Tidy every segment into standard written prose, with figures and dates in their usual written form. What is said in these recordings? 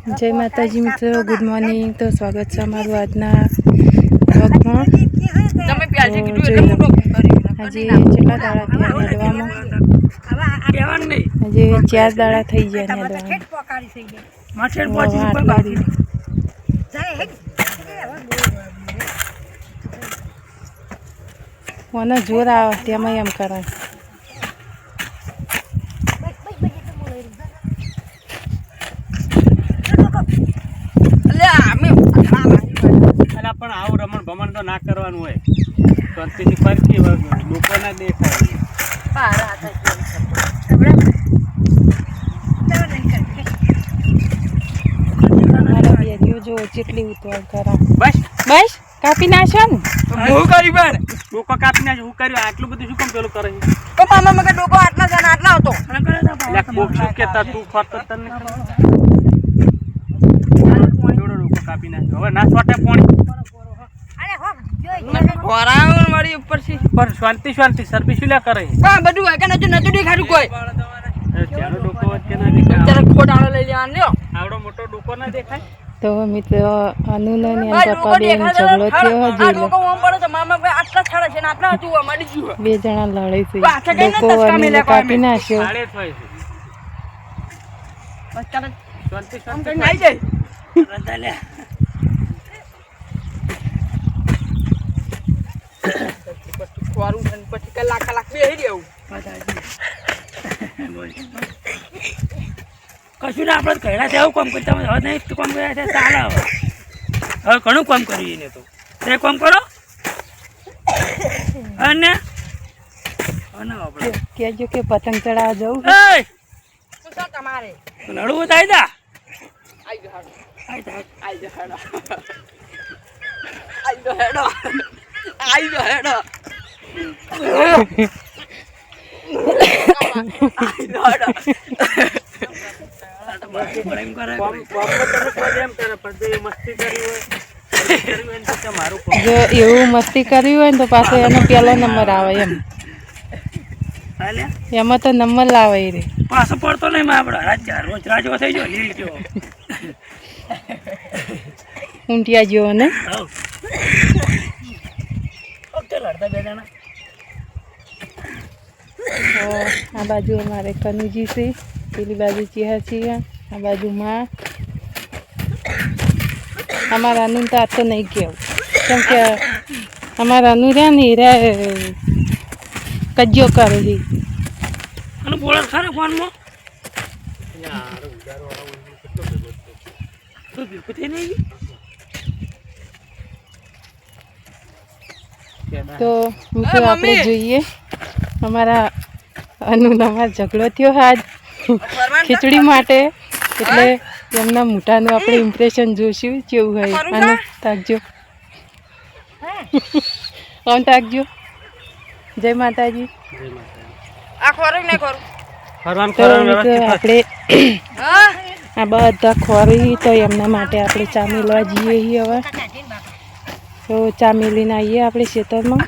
जय माताजी मित्रों, गुड मॉर्निंग। तो स्वागत है अमरू आजना ब्लॉगમાં। આજે કેટલા દાડા થયા નેદવામાં? આજે 4 દાડા થઈ ગયા નેદવામાં। મને જોર આવે તેમાં એમ કરે। પણ આવું રમણ ભમણ તો ના કરવાનું હોય, શાંતિથી ફરકી લોકો ના દેખાય। જો જેટલી ઉતવાળ કરા બસ બસ કાપી નાખો ને। હું કરી બેન ડોકો કાપી નાખ, હું કર્યું આટલું બધું શું કામ પેલું કરે છે? તો મામા મગે ડોકો આટલા છે ને આટલા હતો એટલે કોક શું કેતા તું ફરતો તને જોડો ડોકો કાપી નાખ્યો। હવે ના છોટે પાણી ખોરાવણ વાળી ઉપર થી પર શાંતિ શાંતિ સર્વિસ લે કરે બા બધું હોય કે નતું દેખાડું કોઈ ચાલો ડોકો વચ્ચે ના દેખાય। ચાલો ખોડાળો લઈ લેવાનો લ્યો, આવડો મોટો ડોકો ના દેખાય। તો મિત્રો અનુને પપ્પા બેન ઝઘડો થયો આ જોઈ લો। ડોકો ઓમ પડે તો મામા ભાઈ આટલા છાડા છે ને આટલા હતું અમારી જીવ બે જણા લડે છે। પાછા કઈ ડોકો નતા અનુને કાપી નાખ્યો। આડે થાય છે બસ ચાલો શાંતિ શાંતિ નાઈ જાય રજા લે। ખોરું છે પછી કલાક બેહી રહેવું કશું ના આપણે કહેલા છે એવું કામ કરતા હવે નહીં કામ કર્યા છે ચાલે। હવે ઘણું કામ કર્યું એને તો તે કામ કરો અને આપણે કહેજો કે પતંગ ચડાવવા જવું એ શું છે તમારે લડવું થાય તા આઈ ગયો હેડો જો એવું મસ્તી કરવી હોય ને તો પાછો એનો પહેલો નંબર આવે એમ। એમાં તો નંબર લાવે રે પાછો પડતો નહીં આપણે રોજ રાજો થઈ ગયો લીલ જેવો ઊંટિયા જેવો ને। આ બાજુ અમારે કનુજી છે, પેલી બાજુ ચેહા છે, આ બાજુ માં અમારા અનુ તો આ તો નહીં કહેવું, કેમ કે અમારા અનુ રહ્યા ને રે કજ્જો કરે છે। અને બોલે ખરા ફોનમાં તો મિત્રો આપણે જોઈએ અમારા અનુનામાં ઝઘડો થયો આજ ખીચડી માટે, એટલે એમના મોઢાનું આપણે ઇમ્પ્રેશન જોઈશું કેવું હોય। અને તાકજો આમ તાકજો। જય માતાજી। આ ખોરું ને ખોરું તો મિત્રો આપણે આ બધા ખોરી તો એમના માટે આપણે ચા મેળવા જઈએ છીએ। હવે તો ચા મેળીને આવીએ આપણે ખેતરમાં,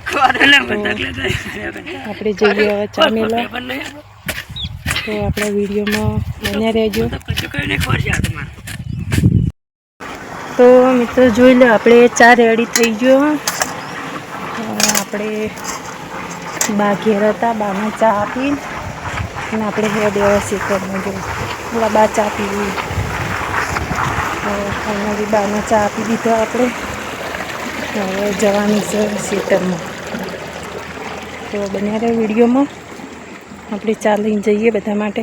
આપણે જઈએ હવે ચા મેળવા। તો આપણા વિડીયોમાં બન્યા રહેજો। તો મિત્રો જોઈ લો આપણે ચા રેડી થઈ ગયો। આપણે બા ઘેર હતા, બાને ચા આપી અને આપણે હેડ એવા ખેતરમાં જો પેલા બા ચા પીવી, ફાઇનલી બાને ચા આપી દીધો આપણે। હવે જવાનું છે ખેતરમાં, તો બન્યા રહે વિડીયોમાં। આપણે ચા લઈને જઈએ બધા માટે।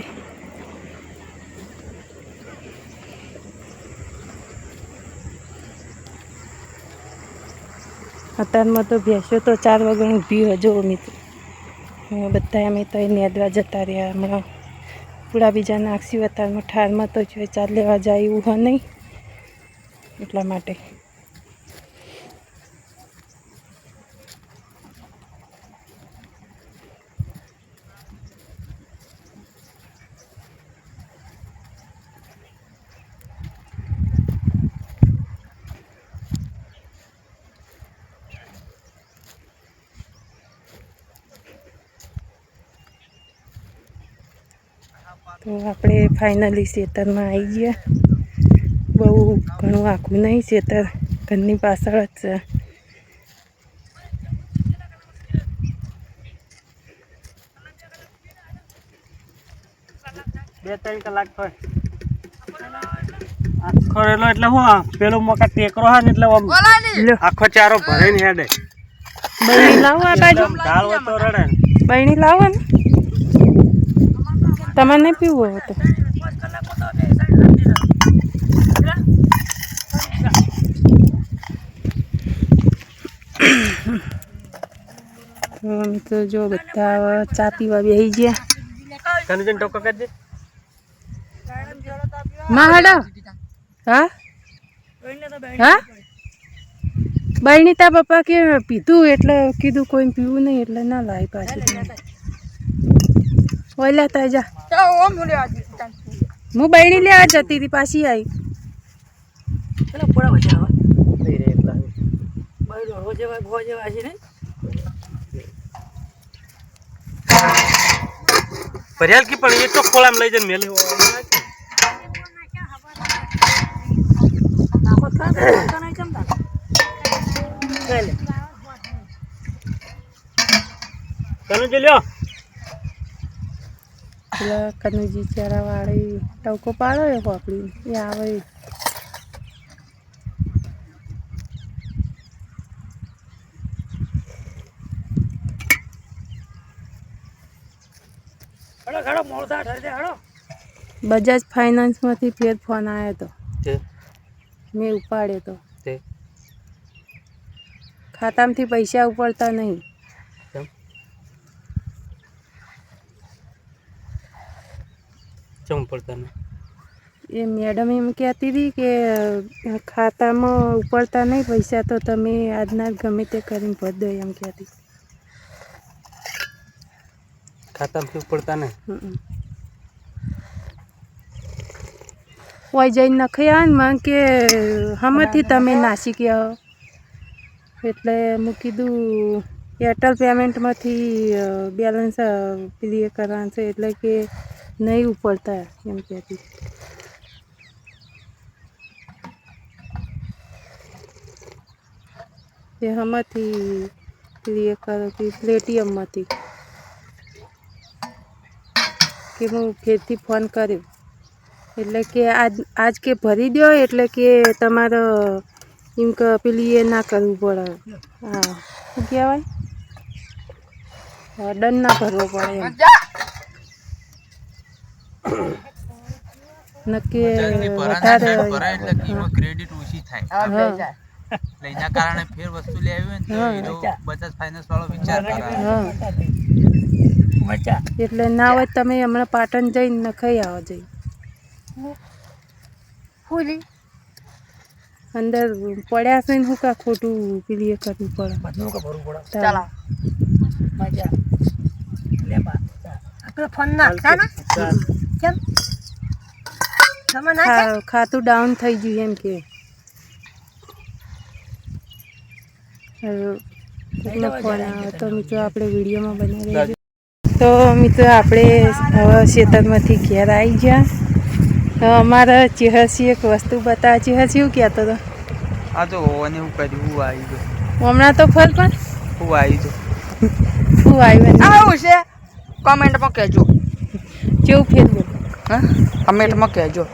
અત્યારમાં તો ભેંસો તો 4 વાગે ઊભી હોય જો મિત્રો, બધા અમે તો નેદવા જતા રહ્યા। હમણાં પૂરા બીજા નાખશું, અત્યારમાં ઠારમાં તો જો ચા લેવા જાય એવું હોય નહીં, એટલા માટે। તો આપણે ફાઇનલી ખેતરમાં આવી ગયા। બહુ ઘણું આખું નહીં ખેતર, ઘરની પાછળ જ છે. બે ત્રણ કલાક થાય આખો રેલો એટલે હું પેલો મોકા ટેકરો હા ને એટલે આમ આખો ચારો ભરીને હેડે. બહેણી લાવો આ બાજુ, દાળ હોય તો રડે. બહેણી લાવો ને, તમારે નહીં પીવું હોય તો. અમે તો જો બધા ચા પીવા બેસી ગયા. કનુજન ટોકો કરી દે. માં હાડો. હા હા, બહેણી તા પપ્પા કે પીધું એટલે કીધું કોઈને પીવું નહીં એટલે ના લાવી પાછી. ઓય લેતા જા, હું બહેણી લેવા જતી હતી પાછી આવી. ભર્યાલ કી પણ એ તો ખોલામાં લઈ જઈને મેલે કનુજી લ્યો. પેલા કનુજી ચારા વાળી ટવકો પાડો એ હોપડી એ આવે. બજાજ ફાઇનાન્સમાંથી ફેર ફોન આવ્યો હતો, મેં ઉપાડ્યો તો. ખાતામાંથી પૈસા ઉપાડતા નહીં. ચમ પડતા નહીં એ મેડમ એમ કહેતી હતી કે ખાતામાં ઉપાડતા નહીં પૈસા તો તમે આજના ગમે તે કરીને ભરી દો એમ કહેતી. ખાતામાંથી પડતા નહીં. ઓય જઈને નખાઈ આવે ને મને કે હમણાંથી તમે નાસી ગયા હો, એટલે મેં કીધું એરટેલ પેમેન્ટમાંથી બેલેન્સ ક્લિયર કરવાનું છે એટલે કે નહીં ઉપડતા એમ કહેતી. એ હમણાંથી ક્લિયર કરો કે પ્લેટિયમમાંથી કે હું ફેરથી ફોન કર્યો એટલે કે આજ કે ભરી દો એટલે કે તમારે એમ કે પેલી એ ના કરવું પડે. હા શું કહેવાય, દંડ ના ભરવો પડે એમ. નક્કી વધારે ક્રેડિટ ઓછી થાય એના કારણે ફેર વસ્તુ લેવી હોય ને તો બજાજ ફાઇનાન્સ વાળો વિચાર કરે. એટલે ના હોય તમે હમણાં પાટણ જઈને નખાઈ આવો જઈ. અંદર પડ્યા છે ને શું કા ખોટું પેલી કરવું પડે. ખાતું ડાઉન થઈ ગયું એમ કે ફોન આવે તો મિત્રો આપણે વિડીયોમાં બનાવી દઈએ. તો મિત્રો આપણે હવે ખેતરમાંથી ઘેર આવી ગયા. અમારા ચેહસી એક વસ્તુ બતાવે. ચેહસી શું કહેતો હતો? આ તો હોવાને હું કર્યું, હું આવી ગયો હમણાં તો ફળ પણ હું આવી ગયો. શું આવ્યું આવું છે કમેન્ટમાં કહેજો. કેવું ફેરવું? હા કમેન્ટમાં કહેજો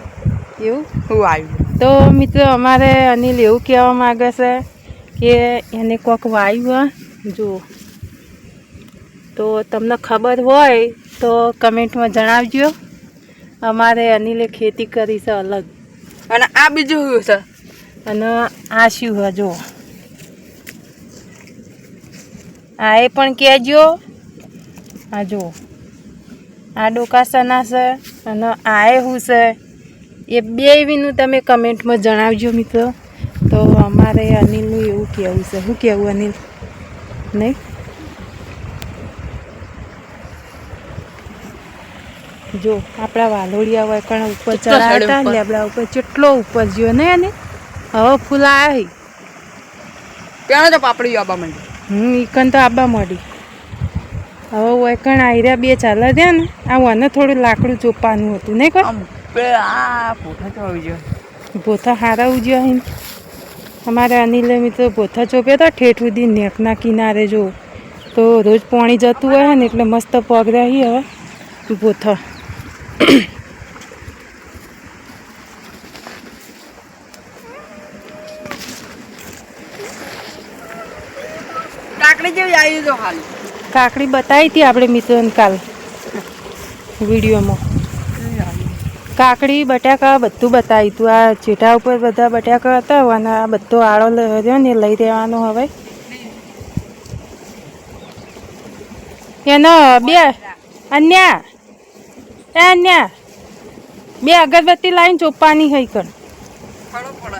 એવું હું આવ્યું. તો મિત્રો અમારે અનિલ એવું કહેવા માગે છે કે એને કોઈક વાવ્યું જો, તો તમને ખબર હોય તો કમેન્ટમાં જણાવજો. અમારે અનિલે ખેતી કરી છે અલગ, અને આ બીજું શું છે? અને આ શું હોય જો, આ એ પણ કહેજો. આ જો આ ડોકાસના છે અને આ એ શું છે એ બેયનું તમે કમેન્ટમાં જણાવજો મિત્રો. તો અમારે અનિલનું એવું કહેવું છે. શું કહેવું અનિલ? નહીં જો આપણા વાલોડિયા હોય કણ ઉપર ચડાવ્યા હતા લેબડા ઉપર, કેટલો ઉપર જ્યો નહીં અને હવે ફૂલ આવ્યા. ત્યાં તો પાપડી આવવા માંડી. ઈકન તો આવવા માંડી. હવે વૈકણ આયરા બે ચાલે ત્યાં ને આ મને થોડું લાકડું ચોપવાનું હતું નહીં કોઈ. આ ફોટો તો આવી ગયો. ભોથા હારા ઉજ્યા અહીં અમારે અનિલે મિત્રો ભોથા ચોપ્યા હતા ઠેઠ સુધી નેકના કિનારે જો તો રોજ પાણી જતું હોય ને એટલે મસ્ત પગર્યા હવે ભોથા કાકડી જેવી આવી તો હાલ કાકડી બતાવી હતી આપણે મિત્રોને કાલ વિડીયોમાં કાકડી બટાકા બધું બતાવ્યું હતું આ ચેઠા ઉપર બધા બટાકા હતા અને આ બધો આળો રહ્યો ને લઈ રહેવાનો હવે એનો બે અન્યા બે અગરબત્તી લાવીને ચોપ્પાની હઈ કર ખડો પડે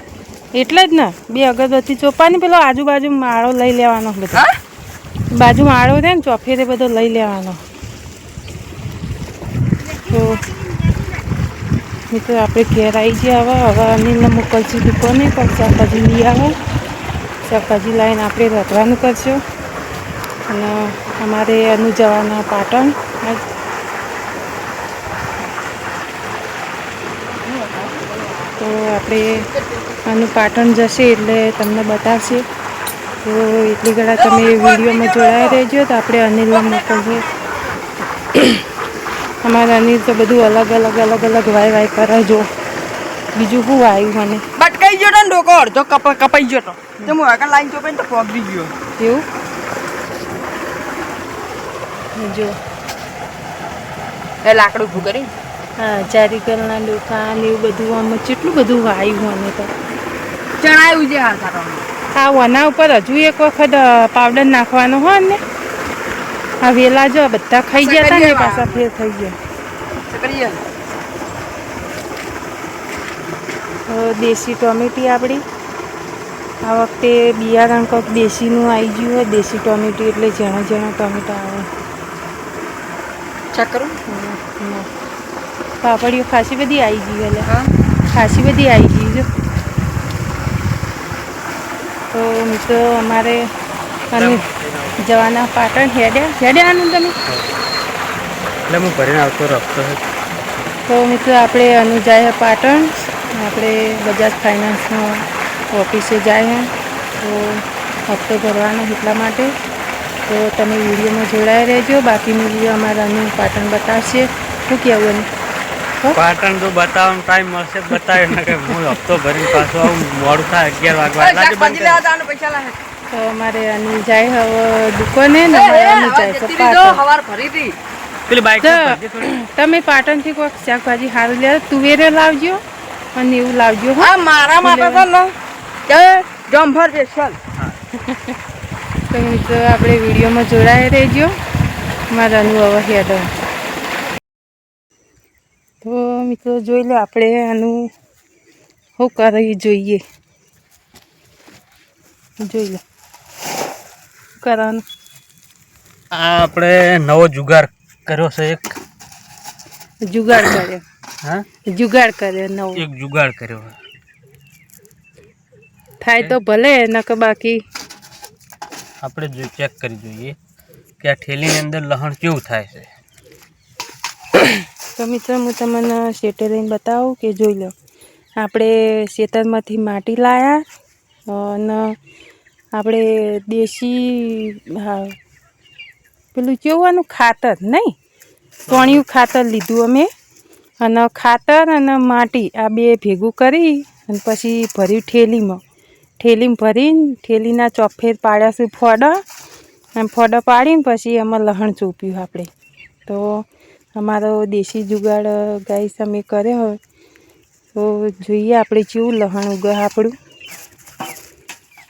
એટલે જ ને બે અગરબત્તી ચોપ્પાની પેલો આજુબાજુ માળો લઈ લેવાનો બધો બાજુ માળો છે ને ચોફેરે બધો લઈ લેવાનો તો મિત્રો આપણે ઘેર આવી ગયા હવે અનિલને મોકલશું દુકાને પણ શાકભાજી લઈ આવે શાકભાજી લાવીને આપણે રખવાનું કરશું અને અમારે અનુ જવાના પાટણ તો આપણે આનું પાટણ જશે એટલે તમને બતાવશે તો એટલી ઘણા તમે વિડીયોમાં જોડાઈ રહેજો તો આપણે અનિલને મોકલીએ અમારે અનિલ તો બધું અલગ અલગ વાય કરે જો બીજું શું વાયું મને બટકાઈ ગયો ને ડોકો અડધો કપાઈ ગયો તો હું આગળ લાઈન ચોપે ને તો પગડી ગયો એવું જો એ લાકડું ઊભું કરી હા ચારીકલના ડોકા ને એવું બધું આમાં કેટલું બધું વાયું મને તો ચણાયું છે હાલ સારો આ વના ઉપર હજુ એક વખત પાવડર નાખવાનો હોય ને આ વેલા જો બધા ખાઈ ગયા હતા ને પાછા ફેર થઈ ગયા દેશી ટોમેટી આપણી આ વખતે બિયારણ કંઈક દેશીનું આવી ગયું હોય દેશી ટોમેટી એટલે જેણા ટોમેટા આવે ચેક કરું પાપડીઓ ખાસી બધી આવી ગઈ એટલે ખાસી બધી આવી ગઈ જો તો મિત્રો અમારે અને જવાના પાટણ હેડ્યા આનંદ તમે એટલે હું ભરીને આવતો રખતો તો મિત્રો આપણે અનુ જાય પાટણ આપણે બજાજ ફાઇનાન્સમાં ઓફિસે જાય તો હપ્તો ભરવાનો એટલા માટે તો તમે વિડીયોમાં જોડાઈ રહેજો બાકીનું વિડીયો અમારા અનુ પાટણ બતાવશે શું કહેવું પાટણ તો બતાવવાનો ટાઈમ મળશે બતાવે ને કે હું હપ્તો ભરીને પાછો આવું મોડું થાય 11 વાગવા પૈસા લાગે તો અમારે અનિલ જાય હવે દુકાને ને અનુ જાય તો પાટણ હવાર ભરી હતી પેલી બાઈક તમે પાટણથી કોઈક શાકભાજી સારું લે તુવેરે લાવજો અને એવું લાવજો હા મારા માટે તો ને કે જમ્ફર સ્પેશિયલ તો મિત્રો આપણે વિડીયોમાં જોડાઈ રહેજો મારા અનુભવ હેડ તો મિત્રો જોઈ લો આપણે આનું શું કરી જોઈએ જોઈ લો કરવાનું આ આપણે નવો જુગાર કર્યો છે એક જુગાડ કર્યો હા જુગાડ કર્યો નવો એક જુગાડ કર્યો થાય તો ભલે નકર બાકી આપણે જો ચેક કરી જોઈએ કે આ ઠેલીની અંદર લહણ કેવું થાય છે તો મિત્રો હું તમને શેટે લઈને બતાવું કે જોઈ લો આપણે ખેતરમાંથી માટી લાવ્યા અને આપણે દેશી હા પેલું કેવું ખાતર નહીં કોણિયું ખાતર લીધું અમે અને ખાતર અને માટી આ બે ભેગું કરી અને પછી ભર્યું ઠેલીમાં ભરીને ઠેલીના ચોફેર પાડ્યા ફોડા અને ફોડા પાડીને પછી એમાં લહણ ચોપ્યું આપણે તો અમારો દેશી જુગાડ ગાઈસ અમે કર્યો હોય તો જોઈએ આપણે કેવું લહણ ઉગે આપણું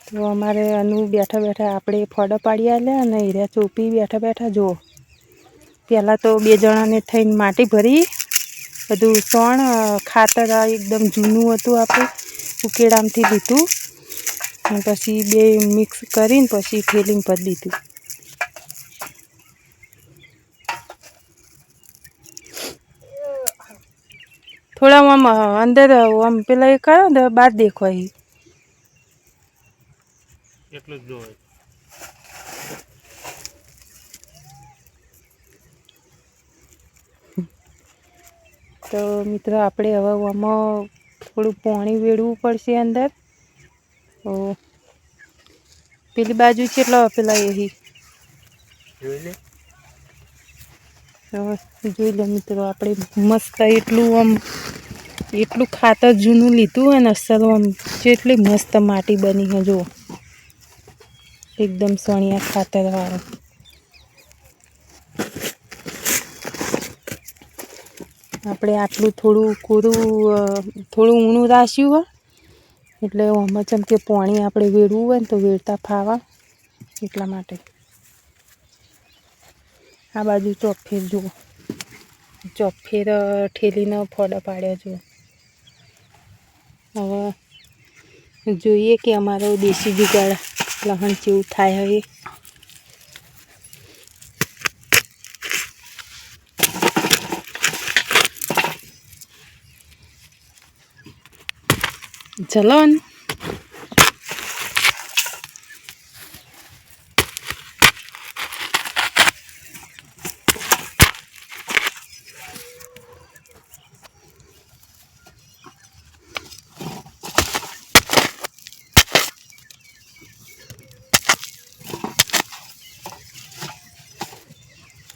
તો અમારે અનુ બેઠા બેઠા આપણે ફોડા પાડી આલ્યા અને હીરા ચોપી બેઠા બેઠા જુઓ પહેલાં તો બે જણાને થઈને માટી ભરી બધું સોણ ખાતર એકદમ જૂનું હતું આપણે ઉકેડામાંથી લીધું અને પછી બે મિક્સ કરીને પછી ઠેલીમાં ભરી દીધું થોડા આમ અંદર આમ પેલા એ કરો ને બહાર દેખાય એટલું જ જોવે તો મિત્રો આપણે હવે આમાં થોડું પાણી વેડવું પડશે અંદર. તો પેલી બાજુ કેટલો પેલા એહી જોઈ લે. જોઈ લે મિત્રો, આપણે મસ્ત એટલું ખાતર જૂનું લીધું હોય ને અસલ, આમ જેટલી મસ્ત માટી બની છે જો, એકદમ સણિયા ખાતરવાળું. આપણે આટલું થોડું કોરું થોડું ઊણું રાખ્યું હોય એટલે આમાં જેમ કે પાણી આપણે વેડવું હોય ને તો વેડતા ફાવા, એટલા માટે. આ બાજુ ચોફેર જુઓ, ચોફેર ઠેલીને ફોડા પાડ્યા જુઓ. હવે જોઈએ કે અમારો દેશી જુગાડ લહણ જેવું થાય હવે. ચલો ને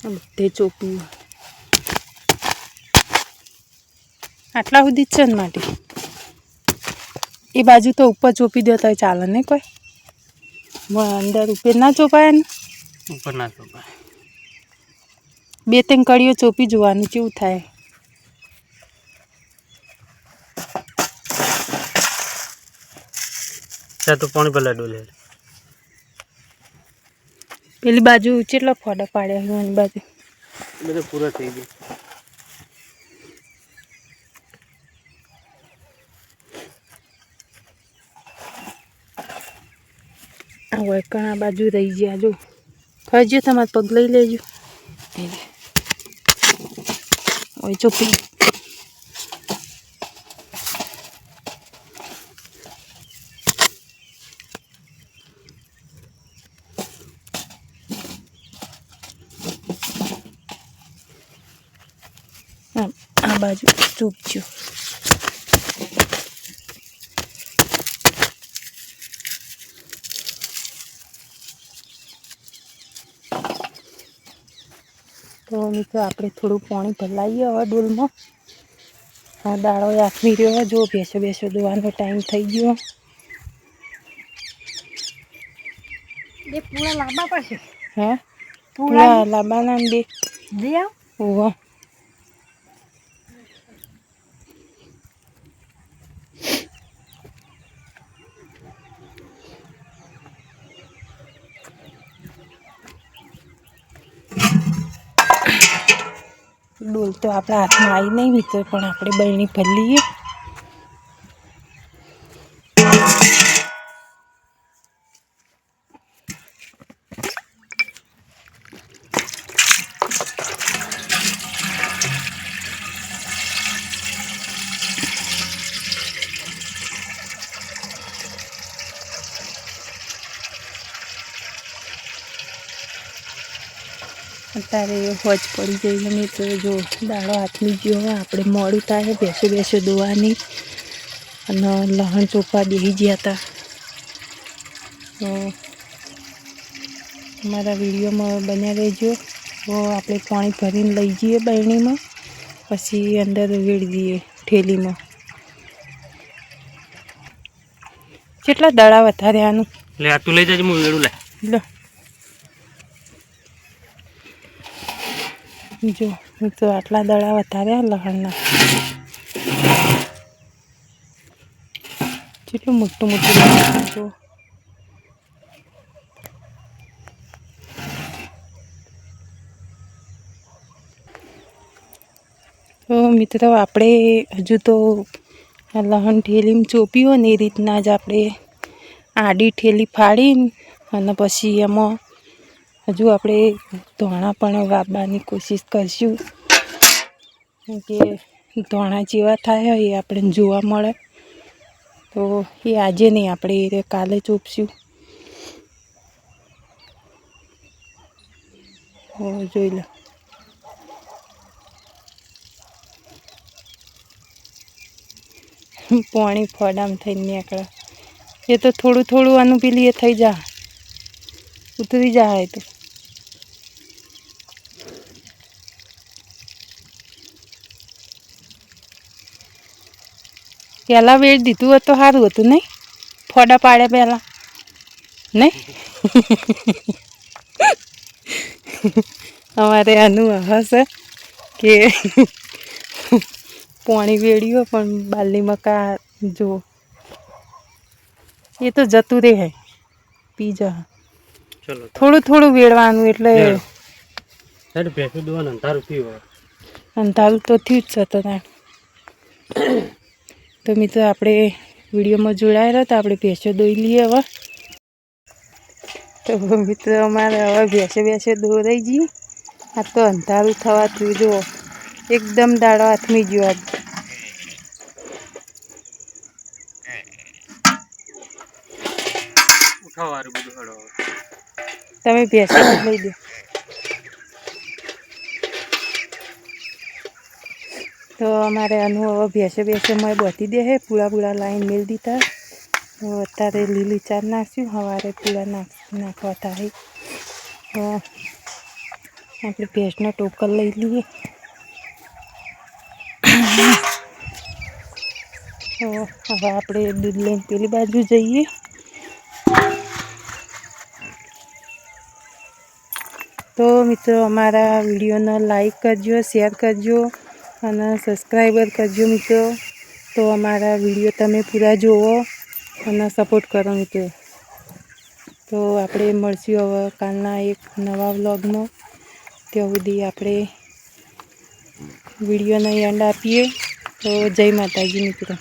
બધે ચોપ્યું. આટલા સુધી જ છે ને માટી. એ બાજુ તો ઉપર ચોપી દો તો ચાલે ને કોઈ, અંદર ઉપર ના ચોપાય ને. ઉપર ના ચોપાય. 2-3 કડીઓ ચોપી જોવાનું કેવું થાય. ત્યાં તો પાણી પેલા ડોલે. પેલી બાજુ કેટલા ફોડા પાડ્યા છે એની બાજુ. બધું પૂરા થઈ ગયું. હવે ઘણા બાજુ રહી ગયા જો. ખાજો તમારે પગ લઈ લેજો. ઓય ચોપી. આ બાજુ ચોપજો. તો મિત્રો આપણે થોડું પાણી ભરાઈએ હવે ડોલમાં. હા, દાળો આખરી રહ્યો. જો ભેંસો દોવાનો ટાઈમ થઈ ગયો. બે પૂરા લાંબા પડશે. હે પૂરા લાંબાના બે લઈ આવ. ઓવા ડોલ તો આપણા હાથમાં આવી નહીં મિત્રો, પણ આપણે બરણી ભરી લઈએ. અત્યારે હોજ પડી જઈ અમે તો જો દાળો હાથની ગયો. હવે આપણે મોડું થાય, ભેંસો દોવાની અને લહણ ચોપા બેસી ગયા હતા. તો અમારા વિડીયોમાં બન્યા રહેજો. તો આપણે પાણી ભરીને લઈ જઈએ બરણીમાં, પછી અંદર વેડી દઈએ ઠેલીમાં. કેટલા દાડા વધારે આનું લે આ તું લઈ જજે, હું વેડું લે. લો જો તો આટલા દડા વધારે લહણના. કેટલું મોટું લહણ જો. તો મિત્રો આપણે હજુ તો લહણ ઠેલીમાં ચોપી હોય ને એ રીતના જ આપણે આડી ઠેલી ફાડીને અને પછી એમાં હજુ આપણે ધોણા પણ વાપવાની કોશિશ કરીશું કે ધોણા જેવા થાય એ આપણે જોવા મળે. તો એ આજે નહીં, આપણે કાલે ચોપશું. જોઈ લો. પાણી ફોડામ થઈને નીકળે એ તો થોડું થોડું આનું પેલી એ થઈ જા ઉતરી જાય તો પહેલાં વેળ દીધું હોત તો સારું હતું નહીં ફોડા પાડ્યા પહેલાં નહીં અમારે આનું હશે કે પાણી વેળ્યું પણ બાલી મકા જો એ તો જતું રહે પી જા ચલો થોડું થોડું વેળવાનું એટલે સાહેબ ભેંસું દોવાનું અંધારું થયું અંધારું તો થયું જ છે તો ત્યાં તો મિત્રો આપણે વિડીયોમાં જોડાયેલા તો આપણે ભેંસો દોઈ લઈએ હવે તો મિત્રો અમારે હવે ભેંસે દોરાઈ જઈએ આ તો અંધારું થવાતું જુઓ એકદમ દાડો હાથમી ગયો આજ ઉઠાવવાનું બધું હળો તમે ભેંસે લઈ દો તો અમારે આનું હવે ભેંસે મેં બધી દે હે પૂળા લાઈન મેળ દીધા તો અત્યારે લીલી ચાર નાખ્યું સવારે પૂળા નાખવા થાય તો આપણે ભેંસનો ટોકર લઈ લઈએ તો હવે આપણે દૂધ લઈને પેલી બાજુ જઈએ તો મિત્રો અમારા વિડીયોને લાઈક કરજો શેર કરજો અને સબસ્ક્રાઈબર કરજો મિત્રો તો અમારા વિડીયો તમે પૂરા જુઓ અને સપોર્ટ કરો મિત્રો તો આપણે મળશું હવે કાલના એક નવા વ્લોગમાં ત્યાં સુધી આપણે વિડીયોને એન્ડ આપીએ તો જય માતાજી મિત્રો